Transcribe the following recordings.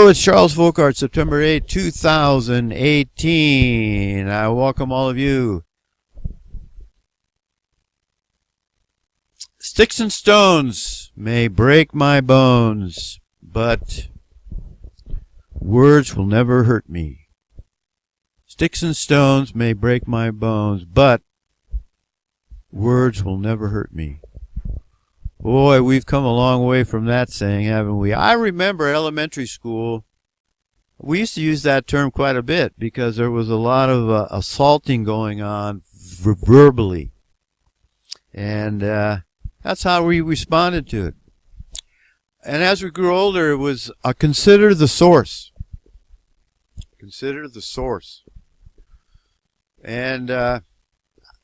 Hello, it's Charles Fockaert, September 8, 2018. I welcome all of you. Sticks and stones may break my bones, but words will never hurt me. Sticks and stones may break my bones, but words will never hurt me. Boy, we've come a long way from that saying, haven't we? I remember elementary school. We used to use that term quite a bit because there was a lot of assaulting going on verbally. And that's how we responded to it. And as we grew older, it was consider the source. Consider the source. And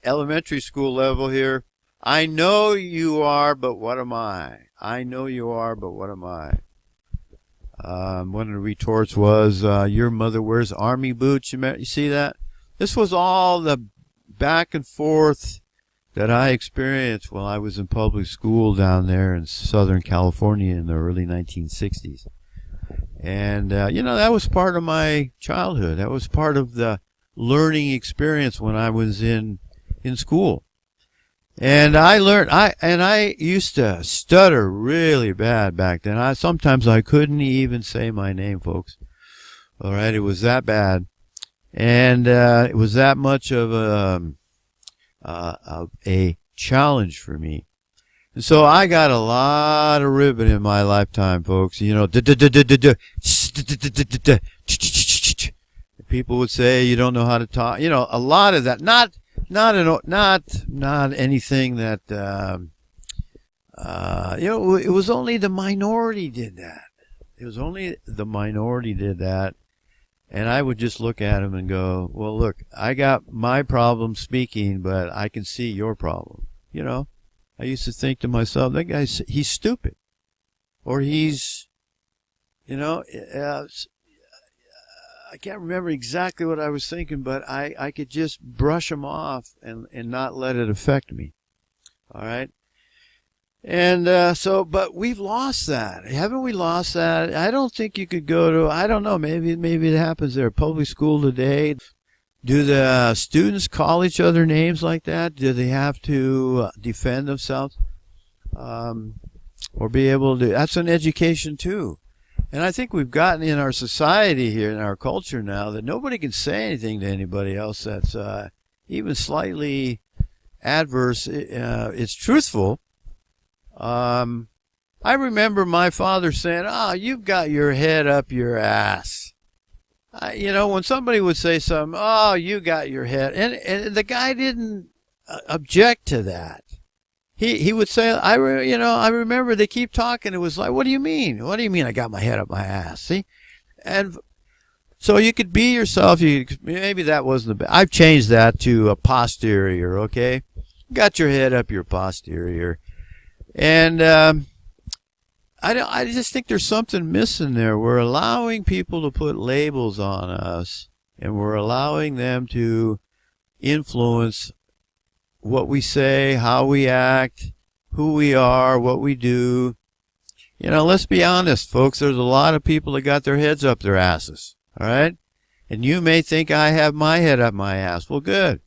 elementary school level here. I know you are, but what am I? I know you are, but what am I? One of the retorts was, your mother wears army boots. You see that? This was all the back and forth that I experienced while I was in public school down there in Southern California in the early 1960s. And, that was part of my childhood. That was part of the learning experience when I was in school. And I learned, I used to stutter really bad back then. Sometimes I couldn't even say my name, folks. All right, it was that bad. And it was that much of a challenge for me. And so I got a lot of ribbon in my lifetime, folks. People would say you don't know how to talk. A lot of that. Not anything that it was only the minority did that. It was only the minority did that, and I would just look at him and go, well, look, I got my problem speaking, but I can see your problem. I used to think to myself, that guy's, he's stupid, or he's, I can't remember exactly what I was thinking, but I could just brush them off and not let it affect me. All right? And but we've lost that. Haven't we lost that? I don't think you could go to, I don't know, maybe it happens there. Public school today. Do the students call each other names like that? Do they have to defend themselves? Or be able to, that's an education too. And I think we've gotten in our society here, in our culture now, that nobody can say anything to anybody else that's even slightly adverse. It's truthful. I remember my father saying, you've got your head up your ass. When somebody would say something, you got your head. And the guy didn't object to that. He would say, I remember they keep talking. It was like, what do you mean? What do you mean I got my head up my ass? See? And so you could be yourself. Maybe that wasn't the best. I've changed that to a posterior, okay? Got your head up your posterior. And I just think there's something missing there. We're allowing people to put labels on us, and we're allowing them to influence what we say, how we act, who we are, what we do. Let's be honest, folks. There's a lot of people that got their heads up their asses. All right? And you may think I have my head up my ass. Well, good.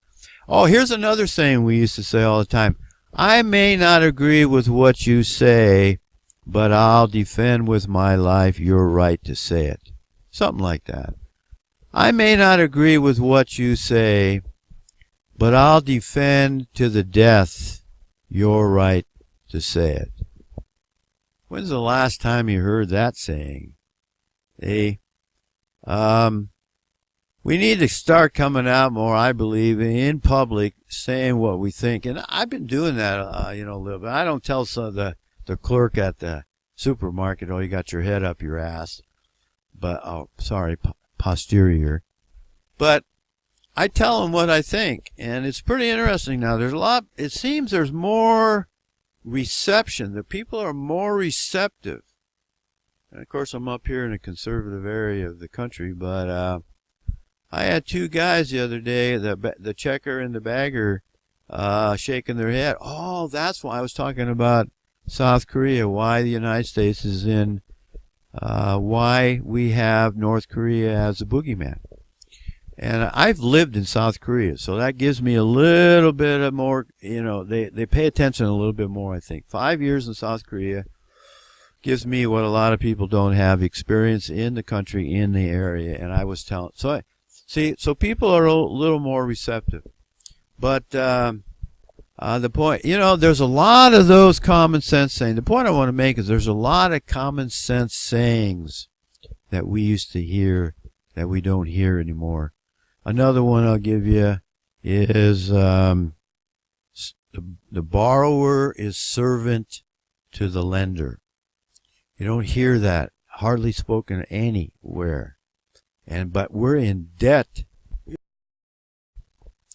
Oh, here's another saying we used to say all the time. I may not agree with what you say, but I'll defend with my life your right to say it. Something like that. I may not agree with what you say, but I'll defend to the death your right to say it. When's the last time you heard that saying? We need to start coming out more, I believe, in public, saying what we think. And I've been doing that, a little bit. I don't tell the clerk at the supermarket, you got your head up your ass. But, posterior. But I tell them what I think, and it's pretty interesting now. It seems there's more reception. The people are more receptive. And of course, I'm up here in a conservative area of the country, but I had two guys the other day, the checker and the bagger, shaking their head. Oh, that's why I was talking about South Korea, why the United States is in why we have North Korea as a boogeyman. And I've lived in South Korea, so that gives me a little bit of more, you know, they pay attention a little bit more, I think. 5 years in South Korea gives me what a lot of people don't have, experience in the country, in the area. And I was telling, so people are a little more receptive. But the point, you know, there's a lot of those common sense sayings. The point I want to make is there's a lot of common sense sayings that we used to hear that we don't hear anymore. Another one I'll give you is the borrower is servant to the lender. You don't hear that hardly spoken anywhere. But we're in debt.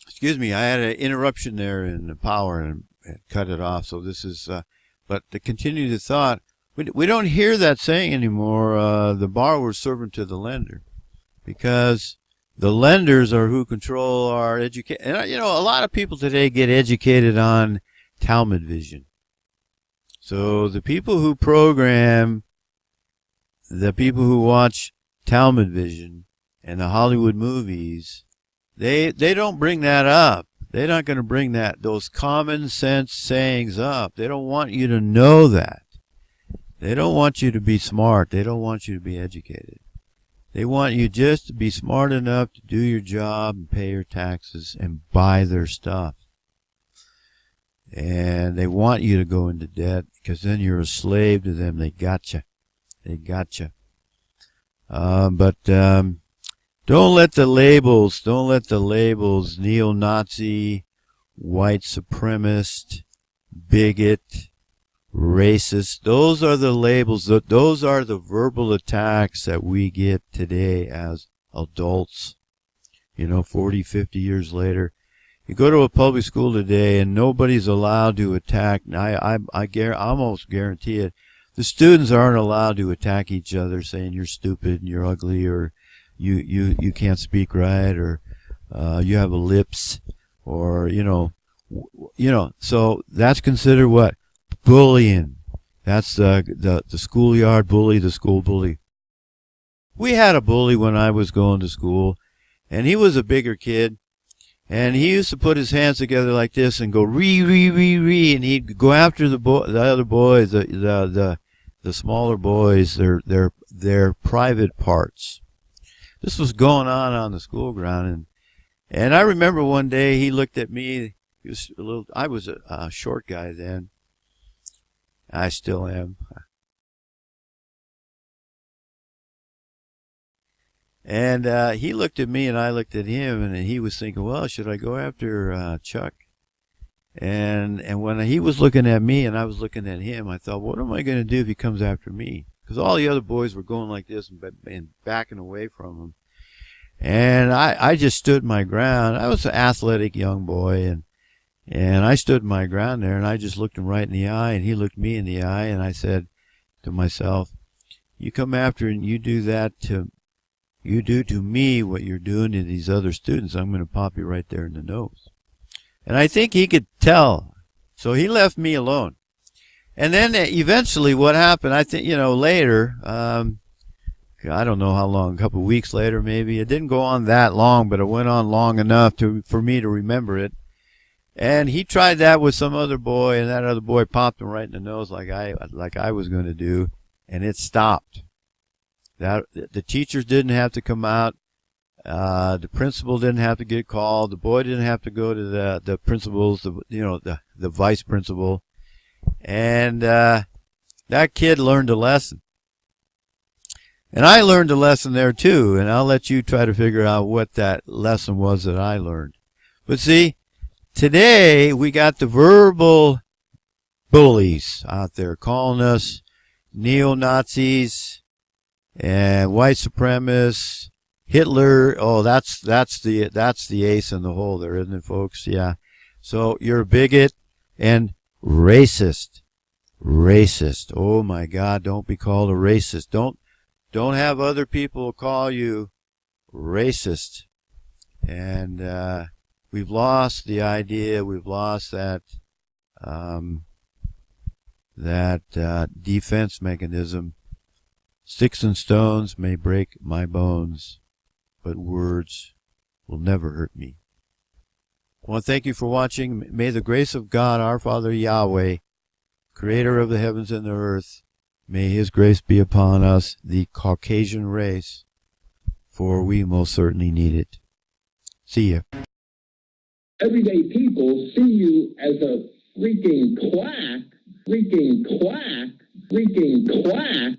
Excuse me, I had an interruption there in the power and cut it off. So this is, but to continue the thought, we don't hear that saying anymore, the borrower is servant to the lender, because the lenders are who control our education. And, you know, a lot of people today get educated on Talmud vision. So the people who program, the people who watch Talmud vision and the Hollywood movies, they don't bring that up. They're not going to bring those common sense sayings up. They don't want you to know that. They don't want you to be smart. They don't want you to be educated. They want you just to be smart enough to do your job and pay your taxes and buy their stuff. And they want you to go into debt because then you're a slave to them. They got you. They got you. But don't let the labels, neo-Nazi, white supremacist, bigot, racist, those are the labels, those are the verbal attacks that we get today as adults. You know, 40, 50 years later. You go to a public school today and nobody's allowed to attack. I almost guarantee it. The students aren't allowed to attack each other saying you're stupid and you're ugly or you can't speak right or you have a lips or you know so that's considered what? Bullying. That's the schoolyard bully, the school bully. We had a bully when I was going to school, and he was a bigger kid, and he used to put his hands together like this and go ree, and he'd go after the other boys, the smaller boys, their private parts. This was going on the school ground, and I remember one day he looked at me. He was I was a short guy then. I still am. And he looked at me and I looked at him, and he was thinking, well, should I go after Chuck? And when he was looking at me and I was looking at him, I thought, what am I going to do if he comes after me? Because all the other boys were going like this and backing away from him. And I just stood my ground. I was an athletic young boy, and I stood my ground there, and I just looked him right in the eye, and he looked me in the eye, and I said to myself, you come after and you do to me what you're doing to these other students, I'm going to pop you right there in the nose. And I think he could tell. So he left me alone. And then eventually what happened, I think, later, I don't know how long, a couple of weeks later maybe. It didn't go on that long, but it went on long enough for me to remember it. And he tried that with some other boy, and that other boy popped him right in the nose like I was going to do, and it stopped. The teachers didn't have to come out. The principal didn't have to get called. The boy didn't have to go to the principal's, the vice principal. And that kid learned a lesson. And I learned a lesson there too, and I'll let you try to figure out what that lesson was that I learned. But see, today we got the verbal bullies out there calling us neo-Nazis and white supremacists, Hitler. Oh, that's the ace in the hole there, isn't it, folks? Yeah. So you're a bigot and racist. Racist. Oh my God, don't be called a racist. Don't have other people call you racist. And we've lost the idea. We've lost that defense mechanism. Sticks and stones may break my bones, but words will never hurt me. I want to thank you for watching. May the grace of God, our Father Yahweh, creator of the heavens and the earth, may his grace be upon us, the Caucasian race, for we most certainly need it. See ya. Everyday people see you as a freaking quack, freaking quack, freaking quack.